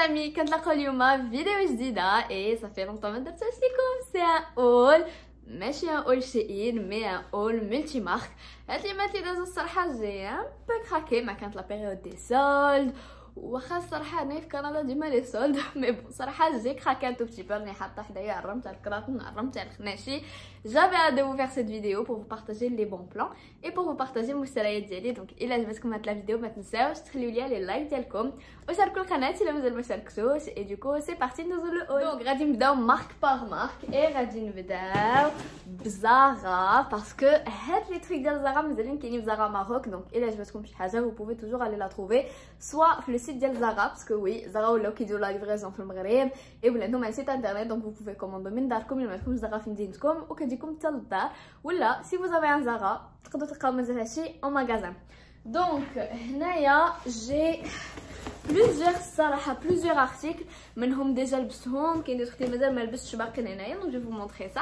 amis, كنتلاقاو اليوم فيديو جديدة et ça fait longtemps ما درتهاش لكم. سي ان اول ماشي ان اول شيئين مي ان اول ملتي مارك. هاد لي مات لي دازو الصراحة جي ان بو كراكي ما كانت لا بيريود دي سولد واخا الصراحه انا في كندا ديما لي سولد مي بون صراحه جي كراكي ان تو بتي بو راني حاطه حدايا عرمت على الكراطن عرمت على الخناشي. J'avais hâte de vous faire cette vidéo pour vous partager les bons plans et pour vous partager المشتريات ديالي. دونك الا عجبتكم هاد لا فيديو ما تنساوش تخليو لي لايك ديالكم وشاركوا القناه الا مازال ما شاركتوش. اي دوكو سي بارتي ندوزو لو. دونك غادي نبداو مارك باغ مارك اي غادي نبداو بزارا باسكو هاد لي تريك ديال زارا مازالين كاينين في زارا ماروك. دونك الا عجبتكم شي حاجه vous pouvez toujours aller la trouver soit في لو سيت ديال زارا باسكو وي زارا ولاو كيديروا لا ليفريزون في المغرب اي ولا عندهم ان سيت انترنت. دونك vous pouvez commander من داركم الا ما عندكمش زارا في مدينتكم وكتجيكم حتى للدار. ولا si vous avez un Zara تقدروا تلقاو مازال هادشي au magasin. Donc هنايا جي plusieurs articles منهم ديجا لبستهم كاين دي اختي مازال ما لبستش باقيين هنايا. دونك جو vous montrer ça.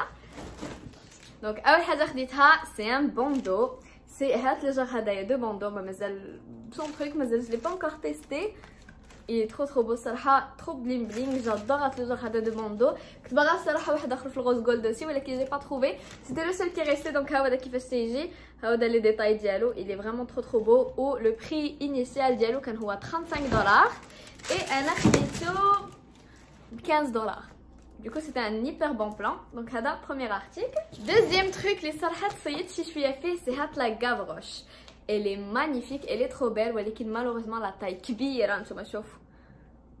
دونك اول حاجه خديتها سي ان بوندو سي هاد لي جار هدايا دو بوندو مازال بسون تروك مازال je l'ai pas encore testé. Il est trop beau الصراحه trop bling bling. j'adore هاد لي جار هدا دو بوندو. كنت باغا الصراحه واحد اخر في الغوز جولد اوسي ولكن جي با تروفي سيتي لو سول كي ريستي. دونك ها هو كيفاش تيجي ها هو لي ديتاي ديالو. il est vraiment trop beau و لو بري انيسيال ديالو كان هو $35 et انا خديتو $15. Du coup c'était un hyper bon plan. Donc هذا premier article. Deuxième truc اللي صراحه تصيدت شي شويه فيه سي هاد لا غافروش. Elle est magnifique, elle est trop belle ولكن malheureusement la taille كبيره. نتوما شوفوا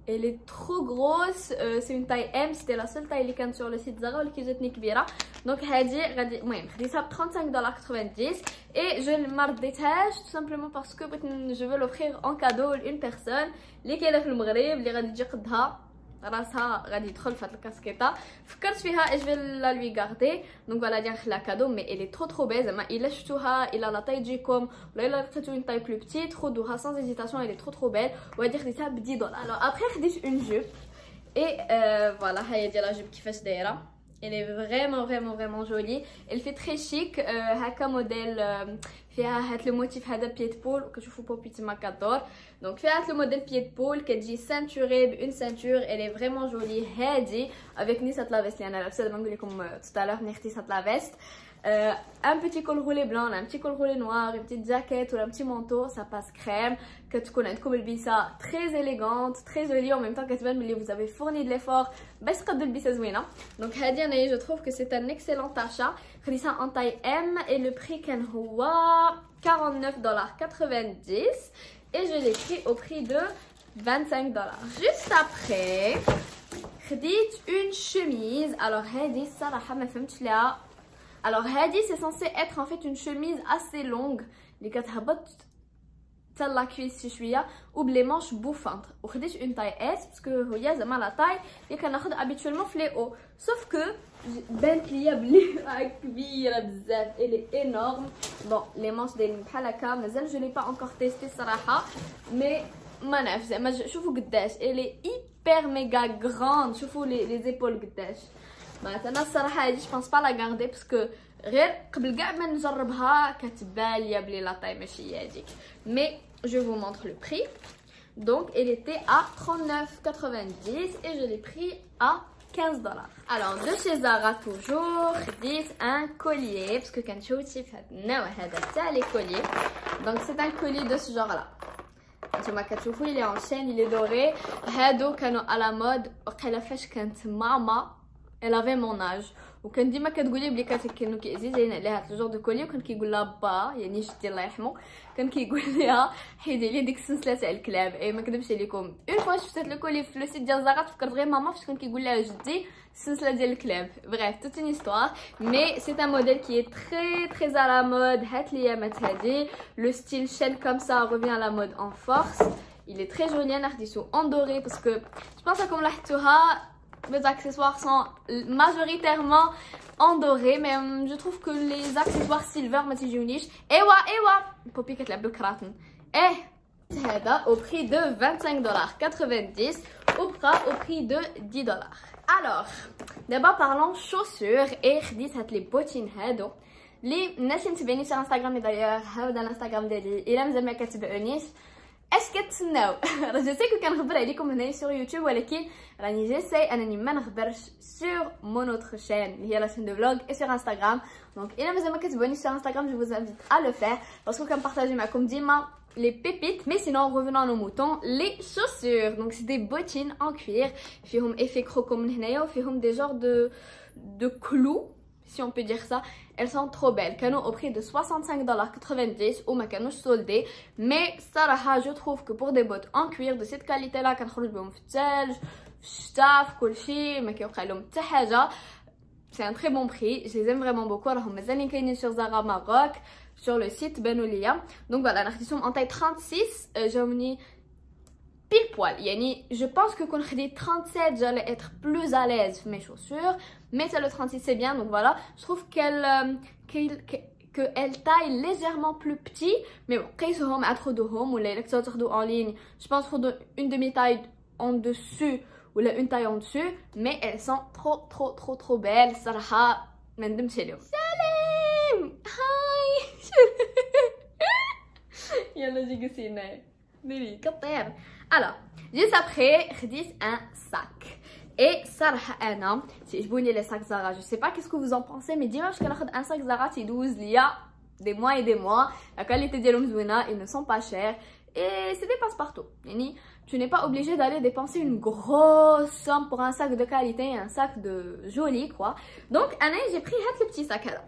elle est trop grosse. C'est une taille M. C'était la seule taille اللي كانت sur le site Zara ولكن جاتني كبيره. دونك هادي غادي المهم خديتها ب $35.90 et je ما رديتهاش tout simplement parce que je veux l'offrir en cadeau لune personne اللي كاينه في المغرب اللي غادي تجي قدها راسها غادي يدخل في هاد الكاسكيطه. فكرت فيها اي جو لا لوي غاردي. دونك فوالا دير نخليها كادو مي الي ترو بي. زعما الا شفتوها الا لا طاي تجيكم ولا الا لقيتو اون طاي بلو بتيت خدوها سان هيزيتاسيون. الي ترو بيل وهادي خديتها ب $10. الوغ ابري خديت اون جوب اي فوالا ها هي ديال لا جوب كيفاش دايره. Elle est vraiment jolie. Elle fait très chic. هكا موديل فيها هاد لو موتيف هذا بيد بول وكتشوفوا بوبي تما كادور. دونك فيها هاد لو موديل بيد بول كتجي سانتوري بون سانتور. Elle est vraiment jolie هادي افيك نيس هاد لا فيست اللي انا لابسه دابا نقول لكم توتالور ملي خديت هاد لا فيست. un petit col roulé blanc, un petit col roulé noir, une petite jaquette ou un petit manteau, ça passe crème. كتكون عندكم البيسه très élégante, très jolie en même temps كتبان ملي vous avez fourni de l'effort باش تقدوا البيسه زوينه. دونك هادي انا جو trouve que c'est un excellent achat. خديتها en taille M et le prix كان هو $49.90 et je l'ai pris au prix de $25. Juste après خديت une chemise. alors هادي الصراحه ما فهمتش ليها. alors هادي c'est censé être en fait une chemise assez longue اللي كتهبط حتى لا كويس شي شويه وبلي مانش بوفانت. وخديت اون تاي اس باسكو هي زعما لا تاي اللي كناخذ ابيتوالمون في لي او سوف كو بانت ليا بلي راه كبيره بزاف. الي انورم. بون لي مانش دايرين بحال هكا مازال جو لي با انكور تيستي الصراحه مي ما نعرف زعما شوفوا قداش الي ايبر ميغا غراند. شوفوا لي زيبول قداش. انا الصراحه هادي جو بونس با لا غاردي باسكو غير قبل كاع ما نجربها كتبان ليا بلي لا طاي ماشي هي هذيك. مي جو vous montre le prix. donc elle était à $39.90 et je l'ai pris à $15. alors de chez Zara toujours خديت un collier parce que كان شوتي في هذا النوع هذا تاع لي collier. donc c'est un collier de ce genre là. نتوما كتشوفوا il est en chaîne, il est doré. هادو كانوا على مود وقيله فاش كانت ماما elle avait mon âge وكان ديما كتقولي بلي كانوا كيعزيزين عليها هاد الجور دو كولي وكان كيقول لها با يعني جدي الله يرحمو كان كيقول لها حيدي لي ديك السلسله تاع الكلاب. اي ما كذبش عليكم اون فوا شفت هاد الكولي في لو سيت ديال زارا تفكرت غير ماما فاش كان كيقول لها جدي السلسله ديال الكلاب. بريف توت اون هيستوار مي سي ان موديل كي très à la mode هاد الايامات هادي. لو ستيل شين كوم سا revient à la mode en force. il est très joli. انا خديتو en doré parce que je pense راكم لاحظتوها mes accessoires sont majoritairement en doré mais je trouve que les accessoires silver ما تيجيونيش. ايوا بوبي كتلعب بالكراتن. هذا au prix de $25.90 وبقى au prix de $10. alors d'abord parlons chaussures et خديت هاد لي بوتين هادو اللي الناس اللي متابعيني في انستغرام دايوغ هاودا الانستغرام ديالي الا مازال ما كتبعونيش اش كتسناو؟ راه جو سي كو كنخبر عليكم هنايا سور يوتيوب، ولكن راني جيساي انني ما نخبرش سور مون اوتر شين اللي هي لا شين دو فلوغ اي سور انستغرام. دونك الا مازال ما كتبونيش سور انستغرام جو vous invite à le faire باسكو كنبارطاجي معكم ديما les pépites. Mais sinon revenons à nos moutons, les chaussures. Donc c'est des bottines en cuir فيهم effet croco من هنايا وفيهم des genres de clous, si on peut dire ça. Elles sont trop belles. Canon au prix de $65.90 ou ma canoche soldée. Mais صراحة je trouve que pour des bottes en cuir de cette qualité là كنخرج بهم في الثلج في الشتاء في كل شيء ما كيوقع لهم حتى حاجة. C'est un très bon prix, je les aime vraiment beaucoup. راهم مازالين كاينين sur Zara Maroc sur le site Benoulia. Donc voilà, انا خديتهم en taille 36 جاوني pile poil. Yani, je pense que quand je 37, j'allais être plus à l'aise mes chaussures. Mais c'est le 36, c'est bien. Donc voilà, je trouve qu'elle taille légèrement plus petit. Mais bon, quand ils sont à trop de home ou les lecteurs en ligne, je pense une demi-taille en dessus ou une taille en dessus. Mais elles sont trop belles. Sarah, mandem chelou. Salam! Hi! Yalla, j'ai gagné. Nili, كطير. Alors, juste après, j'ai un sac. Et صراحة أنا تعجبوني les sacs Zara. Je sais pas qu'est-ce que vous en pensez, mais dis-moi que j'ai un sac Zara تيدوز ليا des mois et des mois. La qualité ديالهم زوينة, ils ne sont pas chers. Et c'est des passe-partout. Yani, tu n'es pas obligé d'aller dépenser une grosse somme pour un sac de qualité, un sac de joli quoi. Donc, Anna, j'ai pris le petit sac là.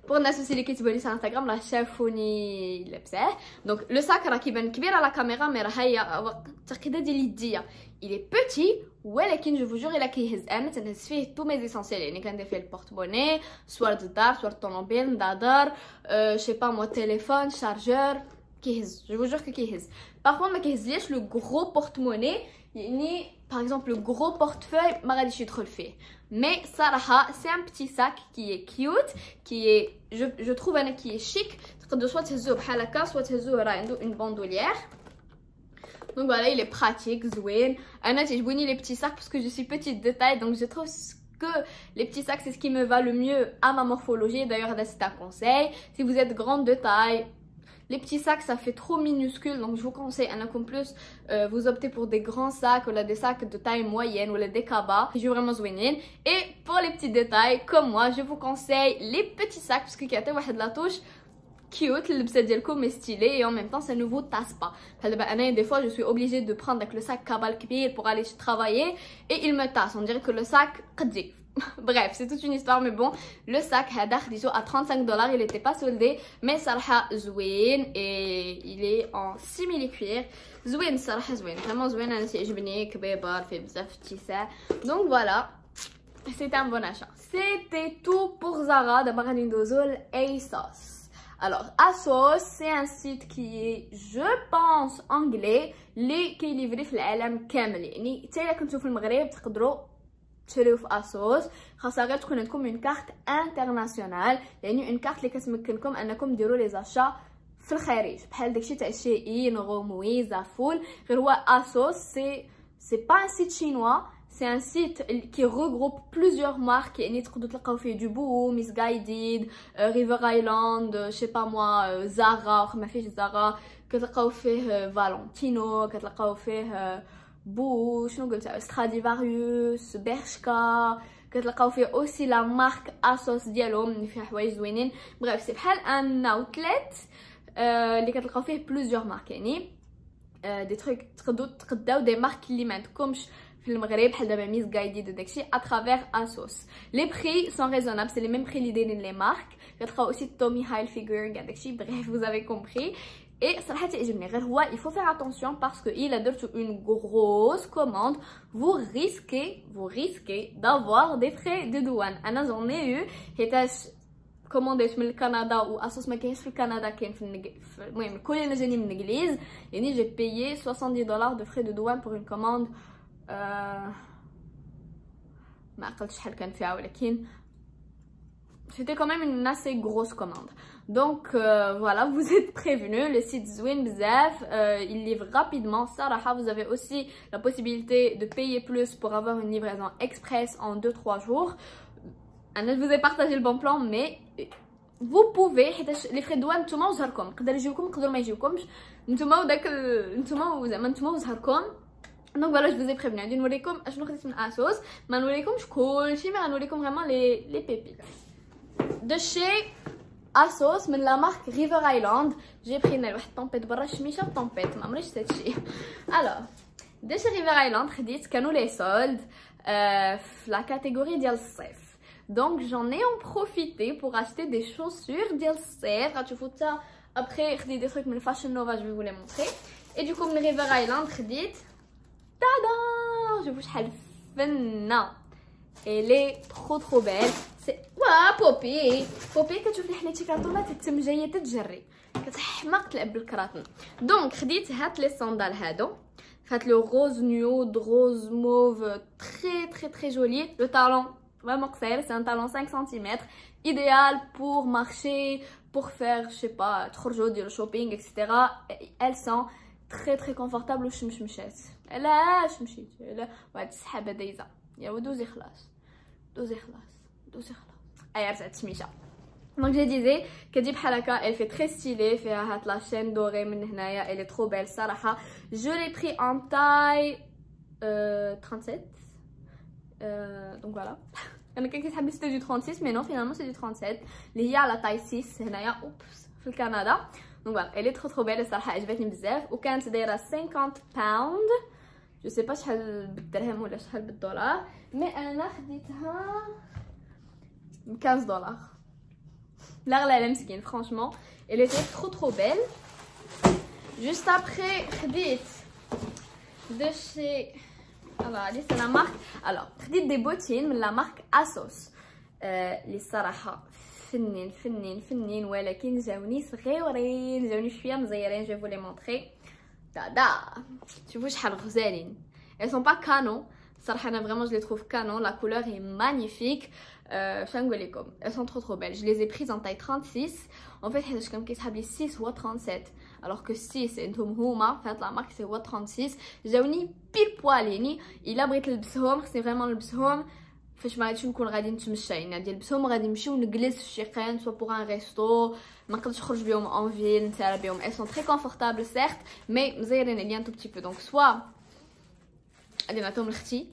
Pour الناس aussi اللي كيتبعوا لي sur Instagram راه شافوني لابساه. دونك لو ساك راه كيبان كبير على الكاميرا مي راه هي التقيده ديال يديا il est petit ولكن جو فوجور الا كيهز. انا تنهز فيه تو مي اسونسيال يعني كندير فيه البورتموني سوار الدار سوار الطوموبيل ندادر شي با مو تليفون شارجور كيهز جو فوجور كيهز. باغ ما كيهزليش لو غرو بورتموني يعني par exemple le gros portefeuille ما غاديش يدخل فيه. Mais صراحة c'est un petit sac qui est cute, qui est je trouve أنا qui est chic. تقدروا soit تهزوه بحال هكا soit تهزوه راه عنده une bandoulière. Donc voilà, il est pratique, زوين. أنا تعجبوني les petits sacs parce que je suis petite de taille, donc je trouve que les petits sacs c'est ce qui me va le mieux à ma morphologie. D'ailleurs c'est un conseil, si vous êtes grande de taille, les petits sacs ça fait trop minuscule, donc je vous conseille un peu plus vous optez pour des grands sacs ou là, des sacs de taille moyenne ou là, des cabas qui jouent vraiment zouinine. Et pour les petits détails comme moi je vous conseille les petits sacs parce que y a واحد la touche cute اللبسه ديالكم mais stylé et en même temps ça ne vous tasse pas. Des fois je suis obligée de prendre avec le sac cabal كبير pour aller travailler et il me tasse, on dirait que le sac قدي. Bref, c'est toute une histoire, mais bon, le sac هذا خديته à $35, il était pas soldé, mais صراحة زوين et il est en simili-cuir. زوين صراحة زوين, vraiment زوين, أنا تعجبني كبيبر فيه بزاف التيساع. Donc voilà, c'était un bon achat. C'était tout pour Zara. دابا غادي ندوزو ل ASOS. Alors ASOS c'est un site qui est je pense anglais اللي كيليفري في العالم كامل. يعني حتى الا كنتو في المغرب تقدروا تشريو في اسوس. خاصها غير تكون عندكم اون كارت انترناسيونال يعني اون كارت اللي كتمكنكم انكم ديروا لي زاشا في الخارج بحال داكشي تاع شيئين غوموي زافول. غير هو اسوس سي با ان سيت شينوا, c'est un site qui regroupe plusieurs marques يعني تقدروا تلقاو فيه دوبو ميس غايديد ريفر ايلاند je sais pas moi زارا ما فيش زارا كتلقاو فيه فالنتينو كتلقاو فيه بو شنو قلت ستراديفاريوس بيرشكا كتلقاو فيه اوسي لا مارك اسوس ديالهم اللي فيها حوايج زوينين. بغيف سي بحال ان اوتليت اللي كتلقاو فيه بلوزيور مارك يعني دي تروك تقدروا تقداو دي مارك اللي ما عندكمش في المغرب بحال دابا ميس غايديد وداكشي اترافير اسوس. لي بري سون ريزونابل سي لي ميم بري اللي دايرين لي مارك. كتلقاو اوسي تومي هايل فيغور كاع داكشي. بريف vous avez compris. Et صراحة تعجبني. غير هو il faut faire attention parce que il a درتو une grosse commande. vous risquez d'avoir des frais de douane. انا j'en ai eu حيتاش كومونديت من كندا واسوس ما كاينش في كندا كاين في المهم كل اللي جاني من الانجليز يعني جي بايي $70 de frais de douane pour une commande. ما عقلتش شحال كان فيها ولكن c'était quand même une assez grosse commande. Donc voilà, vous êtes prévenus. Le site Zwin Bzaf, il livre rapidement. Sarah, vous avez aussi la possibilité de payer plus pour avoir une livraison express en 2-3 jours. Je vous ai partagé le bon plan, mais vous pouvez les frais de douane tout le monde يقدر يجيوكم يقدر ما يجيوكمش. نتوما وداك نتوما زعما نتوما وزهركم. دونك فوالا جو فوزي بريفني غادي نوريكم اشنو خديت من اسوس. ما نوريكمش كلشي مي غنوريكم فريمون لي بيبيت دو شي اسوس من لا مارك ريفر ايلاند. جي برينا واحد طومبيت برا الشميشه وطومبيت ما عمريش شفت هادشي. الوغ دو شي ريفر ايلاند خديت كانوا لي سولد في لا كاتيجوري ديال الصيف. دونك j'en ai en profité pour acheter des chaussures ديال الصيف. غتشوفوا حتى ابري خديت دي تروك من فاشن نوفا جو فو لي مونطري. اي دوكو من ريفر ايلاند خديت تادا شوفوا شحال فنه. الي ترو بيل. سي وا بوبي كتشوف لي حليتي كارطونات التمجيه تتجري كتحماق تلعب بالكراطن. دونك خديت هاد لي صندال هادو فهاد لو روز نيود روز موف très joli. Le talon vraiment قصير, c'est un talon 5 cm idéal pour marcher, pour faire je sais pas تخرجوا ديروا shopping etc. elles sont très confortables وشمشمشات. علاش مشيتي على واحد السحابه دايزه يا دوزي خلاص ايا رجعت الشميشه. دونك جي ديزي كتجي بحال هكا elle fait très stylé فيها هاد لا شين دوري من هنايا elle est trop belle صراحه. je l'ai pris en taille 37 donc voilà. انا كان كيتحب لي سيتي دو 36 مي نو فينالمون سي دو 37 اللي هي على تاي 6 هنايا اوبس في الكندا. دونك فوالا elle est trop belle الصراحه عجبتني بزاف وكانت دايره 50 باوند. جو سي با شحال بالدرهم ولا شحال بالدولار مي انا خديتها ب 15 دولار. لا غلا على مسكين فرانشمون elle était trop belle. juste après خديت de chez alors هادي سي لا مارك. alors خديت دي بوتين من لا مارك اسوس اللي الصراحه فنين ولكن جاوني صغيورين جاوني شويه مزيرين. جو فو لي مونطري دا شوفوا شحال غزالين. elles sont pas canon صراحه انا فريمون je les trouve canon. la couleur est magnifique. اش نقول لكم elles sont trop belles. je les ai prises en taille 36 en fait حيت كان كيسحب لي 6 هو 37 alors que 6 انتم هما فهاد لا مارك سي هو 36 جاوني بيل بوال. يعني الا بغيت نلبسهم خصني فريمون نلبسهم فاش ما غاديش نكون غادي نتمشى. يعني غادي نلبسهم غادي نمشيو نجلس في شي قان سوا بوغ ان ريستو ما نقدرش نخرج بهم اون فيل نتسالى بهم. elles sont très confortables certes mais مزيرين عليا ان تو بتي بو. دونك سوا غادي نعطيهم لختي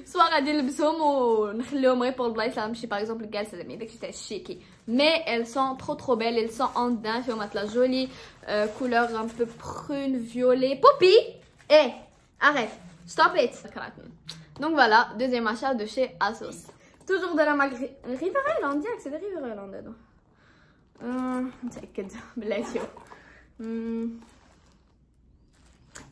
سوا غادي نلبسهم ونخليهم غير بور البلايص اللي نمشي باغ اكزومبل جالسه زعما داكشي تاع الشيكي. مي elles sont trop belles. elles sont en daim فيهم هاد لا جولي couleur un peu prune violet poppy. eh arrête stop it. donc voilà deuxième achat de chez Asos toujours de la marque River Island. diaك c'est de River Island هادو متاكد بلاتي.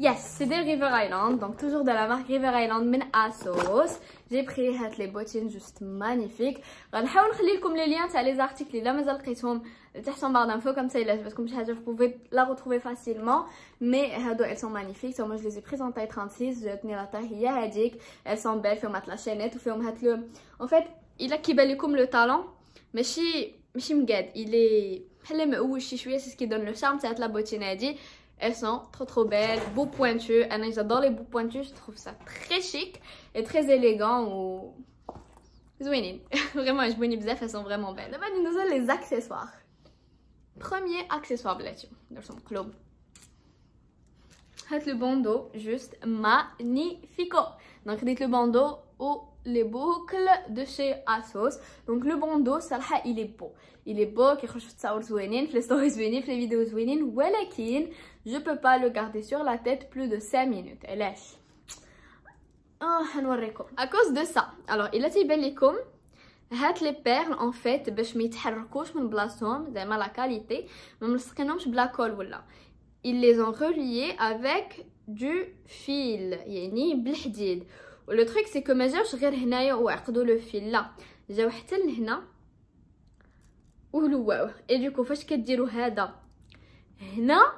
yes c'est des River Island donc toujours de la marque River Island من Asos. j'ai pris هاد les bottines juste magnifiques. غنحاول نخلي لكم لي ليان تاع لي زارتيكل الا مازال لقيتهم تحت barre d'infos comme ça الا عجبتكم شي حاجه vous pouvez la retrouver facilement. mais هادو elles sont magnifiques. moi je les ai prises en taille 36 جاتني لا taille هي هاديك. elles sont belles فيهم هاد لا شينيت وفيهم هاد لو en fait الا كيبان لكم لو طالون ماشي مقاد il est بحال مقوش شي شويه سي سكي دون لو شارم تاع هاد لا بوتين هادي. elles sont trop belles, beaux pointus. Anna, j'adore les beaux pointus, je trouve ça très chic et très élégant. Ou zouinin, vraiment, je bonne bzaf, elles sont vraiment belles. Là-bas, nous avons les accessoires. Premier accessoire, blatio, dans son club. Le bandeau, juste magnifico. Donc, dites le bandeau ou les boucles de chez Asos. Donc, le bandeau, ça il est beau. Il est beau, qui recherche ça زوينين, les stories زوينين, les vidéos زوينين, ولكن je peux pas le garder sur la tête plus de 5 minutes. علاش؟ هنوريكم. À cause de ça. Alors, il a تيبان لكم هاد لي بيرل en fait باش ما يتحركوش من بلاصتهم زعما لا كاليتي ما ملصقينهمش بلا كول ولا. Ils les ont reliés avec du fil يعني بالحديد. ولو تريك سي كو ما جاوش غير هنايا وعقدوا لو فيل لا جاو حتى لهنا ولواوه. اي دوكو فاش كديروا هذا هنا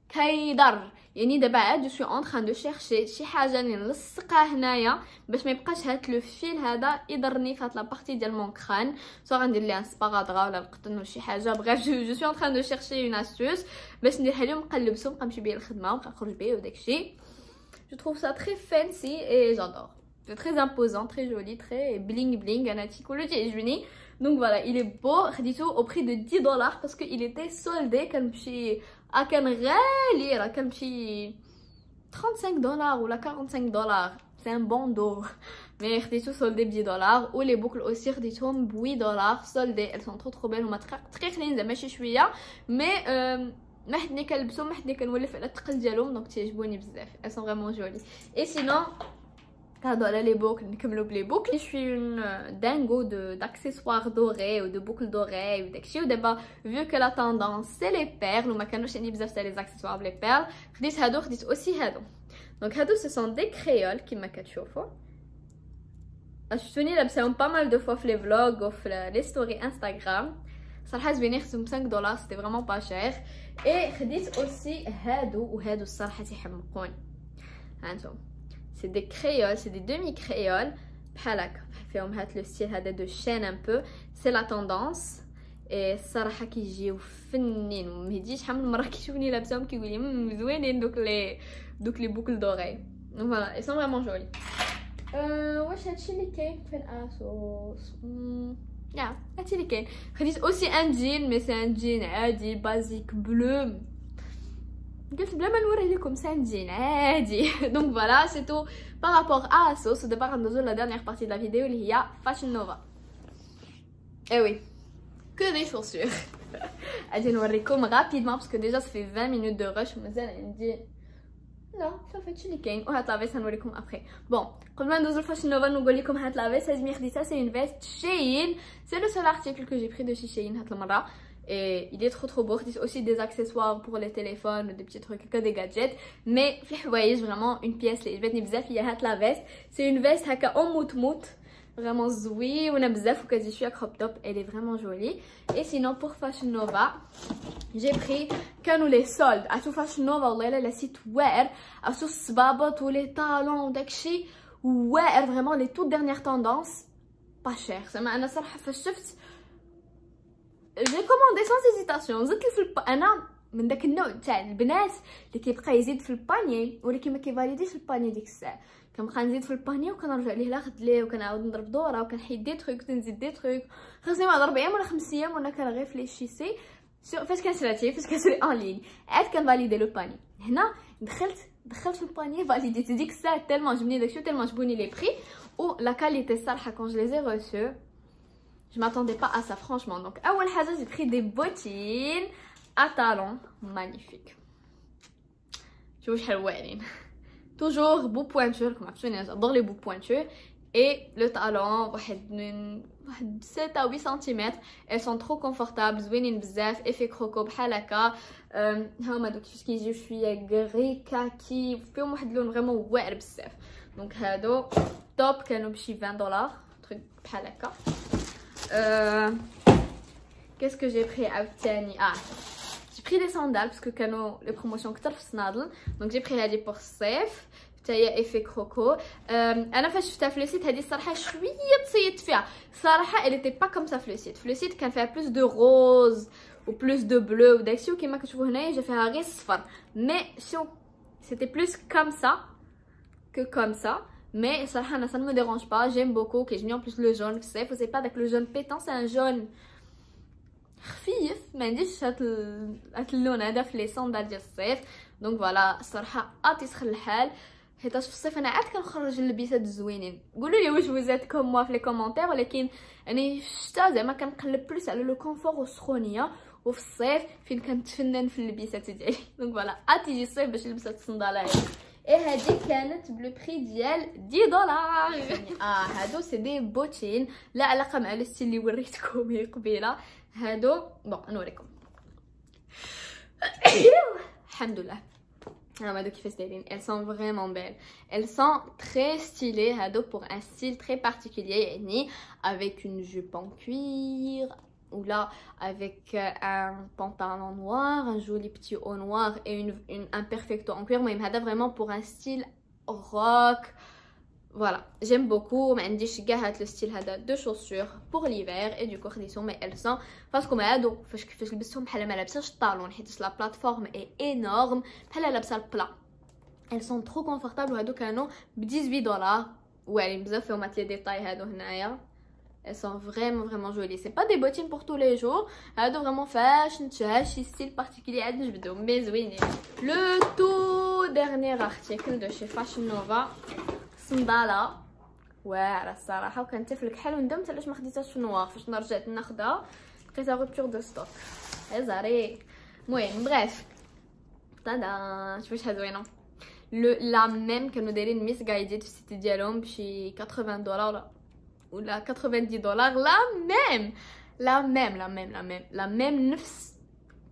كيضر. يعني دابا عاد جو سوي اون تران دو شيرشي شي حاجه اللي نلصقها هنايا باش ما يبقاش هاد لو فيل هذا يضرني في هاد لا بارتي ديال مون كران. سوا غندير ليه سباغادغا ولا القطن ولا شي حاجه. بغيف جو سوي اون تران دو شيرشي اون استوس باش نديرها لهم نبقى نلبسهم نبقى نمشي بيه للخدمه ونبقى نخرج بيه وداكشي. جو trouve ça très fancy et j'adore. C'est très imposant, très joli, très bling bling. Donc voilà, il est beau. Khadito au prix de 10 dollars parce qu'il était soldé. كان غالي راه كان بشي 35 dollars ou la 45 dollars. C'est un bon dos. Mais خديتو soldé ب 10 dollars. Ou les boucles aussi خديتهم ب 8 dollars soldées. Elles sont trop belles وما تقيقلين زعما شي شويه. Mais ما حدني كنلبسهم ما حدني كنولف على الثقل ديالهم دونك تيعجبوني بزاف. Elles sont vraiment jolies. Et sinon les boucles, les boucles. Je suis une dingo d'accessoires dorés ou de boucles dorées ou d'excès. D'abord, vu que la tendance c'est les perles, ou ma canouche ni bizarre c'est les accessoires les perles. Je dis aussi hado. Donc hado ce sont des créoles qui m'a كتشوفوا. Je suis là بساهم pas mal de fois في les vlogs ou les stories Instagram. صراحة زوينين خدتهم 5 dollars, c'était vraiment pas cher. Et خديت aussi هادو وهادو الصراحة تيحمقوني. هانتوما. C'est des créoles, c'est des demi-créoles. فيهم هاد لو ستيل هذا دو شين ان بو. سي لا طوندونس. اي الصراحه كيجيو فنين وما يجيش شحال من مره كيشوفني لابسهم كيقول لي زوينين دوك لي بوكل دوري. فوالا اي سون فريمون جولي. واش هادشي اللي كاين في الاسوس؟ يا هادشي اللي كاين. خديت اوسي ان جين مي سي ان جين عادي بازيك بلو. قلت بلا ما نوري لكم سانجين عادي. دونك فوالا سي تو بارابور ا اسوس. ودابا غندوزو لا ديرنيير بارتي دو لا فيديو اللي هي فاشن نوفا. اي وي كو دي شوسور. غادي نوريكم غابيدمون باسكو ديجا سافي 20 مينوت دو رش ومازال عندي لا صافي هادشي اللي كاين. وهاد لافيس غنوريكم ابخي. بون قبل ما ندوزو لفاشن نوفا نقول لكم هاد لافيس هادي خديتها سي اون فيست شين. سي لو سول ارتيكل كو جي بري دو شين هاد المره. Et il est trop beau. Il y a aussi des accessoires pour les téléphones, des petits trucs, que des gadgets. Mais vous voyez vraiment une pièce. Je vais vous dire la veste. C'est une veste en mout-mout. Vraiment zoui. On a besoin de que je suis à crop top. Elle est vraiment jolie. Et sinon pour Fashion Nova, j'ai pris quand les soldes. À tout Fashion Nova, le site wear. À tout sbaba, tous les talons, d'acchi. Wear vraiment les toutes dernières tendances. Pas cher. Ça m'a fait j'ai commandé sans hésitation. زدت في انا من داك النوع تاع البنات اللي كيبقى يزيد في الباني ولكن ما كيفاليديش الباني ديك الساعه. كنبقى نزيد في الباني وكنرجع ليه لاخد ليه وكنعاود نضرب دوره وكنحيد دي تروك ونزيد دي تروك. خاصني واحد 4 ايام ولا 5 ايام وانا كنغيفليشيسي فاش كنشراتي فاش كنشري اون لين عاد كنفاليدي لو باني. هنا دخلت في الباني فاليديت ديك الساعه تالمون عجبني داكشي تالمون عجبوني لي بري و لا كاليتي الصراحه كون جو لي اي ريسو. Je m'attendais pas à ça franchement. Donc, أول حاجة j'ai pris des bottines à talons magnifiques. شوفوا شحال واعرين. Toujours beau pointure comme absolument j'adore les beaux pointures. Et le talon واحد 7 à 8 cm. Elles sont trop confortables. زوينين بزاف. Effet croco بحال هكا. هما دوك كيجيو شوية غري كاكي. فيهم واحد اللون فريمون واعر بزاف. Donc هادو توب كانوا بشي 20 دولار. truc بحال هكا. Qu'est-ce que j'ai pris j'ai pris des sandales parce que كانوا les promotions كتر في الصنادل. donc j'ai pris هذه pour الصيف حتى هي ايفي كروكو. انا فاش شفتها في السيت هذه الصراحه شويه تصيدت فيها صراحه. elle était pas comme ça في السيت كان فيها plus de rose ou plus de bleu وداكشي وكما كتشوفوا هنايا جا فيها غير صفر. mais c'était plus comme ça que comme ça. Mais ça ne me dérange pas, j'aime beaucoup. Que je mets en plus le jaune, c'est pas avec le jaune pétant, c'est un jaune خفيف. ما عنديش هاد اللون هذا في لي صندال ديال الصيف. دونك فوالا الصراحه تيسخن الحال حيتاش في الصيف انا عاد كنخرج اللبسات الزوينين. قولوا لي واش وزات كوم موا في لي كومونتير. ولكن انا في الشتا زعما كنقلب بلوس على لو كونفور والسخونيه وفي الصيف فين كنتفنن في اللبسات ديالي. دونك فوالا تيجي الصيف باش نلبس هاد الصنداله هادي. Et هادي كانت بلو بري ديال 10 دولار. هادو سي دي بوتين لا علاقه مع لو ستيل اللي وريتكم قبيله. هادو بون نوريكم. الحمد لله. هادو كيفاش دايرين. elles sont vraiment belles. elles sont très stylées. هادو pour un style très particulier يعني avec une jupe en cuir ou là avec un pantalon noir, un joli petit haut noir et un perfecto en cuir. Mais هذا vraiment pour un style rock. Voilà, j'aime beaucoup. ما عنديش كاع هاد لو ستيل هذا دو chaussures pour l'hiver et du coup خديتهم. mais elles sont parce que هادو فاش لبستهم بحال ما لابساش الطالون حيت لا بلاتفورم اي انورم بحال لابسه البلا. elles sont trop confortables. وهادو كانوا ب 18 دولار واعرين بزاف فيهم هاد لي ديتاي هادو هنايا. elles sont vraiment jolies. C'est pas des bottines pour tous les jours. هادو vraiment فاش نتشهى شي ستيل بارتيكولي عاد نجبدو مي زوينين. لو تو ديرنيير ارتيكل دو شي فاشن نوفا صنداله واعره الصراحه وكانت الكحل وندمت علاش ما خديتهاش في نوار. فاش رجعت ناخدها لقيتها روبتور دو ستوك هزاري. المهم بغيف طادا شوفوا شحال زوينه. لا ميم كانوا دايرين ميس غايديد في السيت ديالهم بشي $80 ولا $90. لا ميم نفس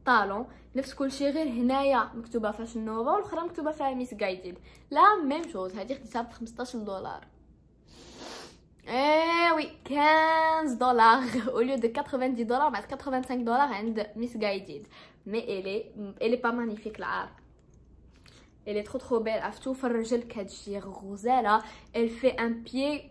طالون نفس كلشي غير هنايا مكتوبه فاشن نوفا والاخرى مكتوبه فيها ميس غايديد. لا ميم شوز. هذه خديتها ب $15. ايه وي $15 au lieu de $90 بعد $85 عند ميس غايديد. مي elle est pas magnifique العار. elle est trop belle. عرفتو في الرجل كتجي غزاله. elle fait un pied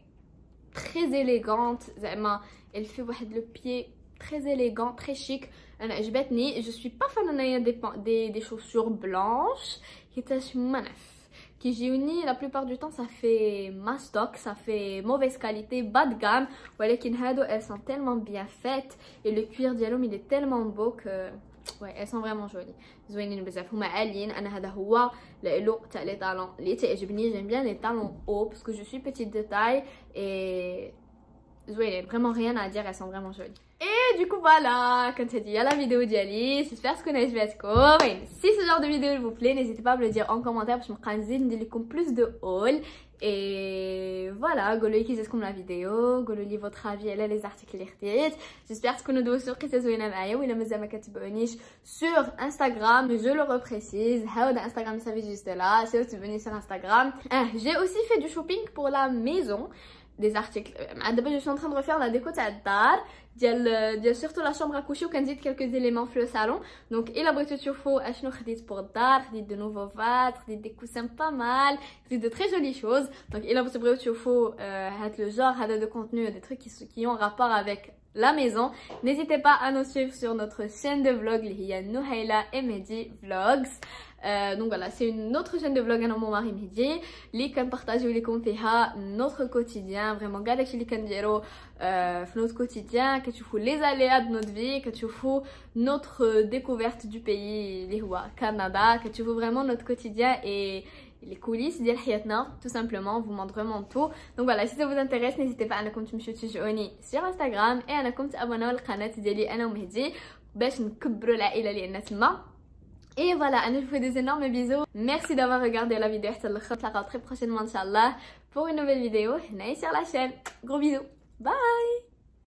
très élégante زعما elle fait واحد لو pied très élégant très chic. انا عجبتني. je suis pas fan انايا des chaussures blanches حيتاش منف كيجيوني la plupart du temps ça fait mastoc, ça fait mauvaise qualité, bas de gamme. ولكن هادو elles sont tellement bien faites et le cuir ديالهم il est tellement beau que ouais elles sont vraiment jolies. زوينين بزاف هما عاليين. انا هذا هو العلو تاع لي طالون اللي تعجبني. j'aime bien les talons hauts parce que je suis petite de taille et زوينين vraiment rien à dire. elles sont vraiment jolies. Et du coup voilà, كانت هذه la vidéo ديالي. j'espère تكون عجبتكم. si ce genre de vidéo vous plaît n'hésitez pas à me le dire en commentaire باش نبقى نزيد ندير لكم plus de haul. et voilà قولوا لي كي جاتكم لا فيديو. قولوا لي votre avis على لي زارتيكل اللي خديت. j'espère تكونوا دوزتوا قصه زوينه معايا. ولا مازال ما كتبعونيش sur Instagram je le reprécise هاودا انستغرام صافي جوست لا سيو تبعوني sur Instagram. j'ai aussi fait du shopping pour la maison des articles. دابا je suis en train de refaire la déco تاع الدار ديال surtout la chambre à coucher وكنزيد quelques éléments في le salon. donc الا بغيتو تشوفوا اشنو خديت pour الدار خديت de nouveaux vatres خديت des coussins pas mal خديت de très jolies choses. donc الا بغيتو تشوفوا هاد le genre هذا de contenu des trucs qui ont rapport avec la maison n'hésitez pas à nous suivre sur notre chaîne de vlog اللي هي نهيلة et Mehdi vlogs. donc voilà c'est une autre chaîne de vlog انا وماري مهدي اللي كنبارطاجيو لكم فيها notre quotidien vraiment كاع داكشي اللي كنديرو في notre quotidien. كتشوفوا les aléas de notre vie كتشوفوا notre découverte du pays اللي هو كندا. كتشوفوا vraiment notre quotidien et les coulisses ديال حياتنا tout simplement. vous montre vraiment tout. donc voilà si ça vous intéresse n'hésitez pas انكم تمشيو تشجعوني sur Instagram et انكم تابوناو للقناه ديالي انا ومهدي باش نكبروا العائله لان تما. Et voilà, je vous fais des énormes bisous. Merci d'avoir regardé la vidéo. Je vous retrouve très prochainement, Inch'Allah, pour une nouvelle vidéo sur la chaîne. Gros bisous. Bye!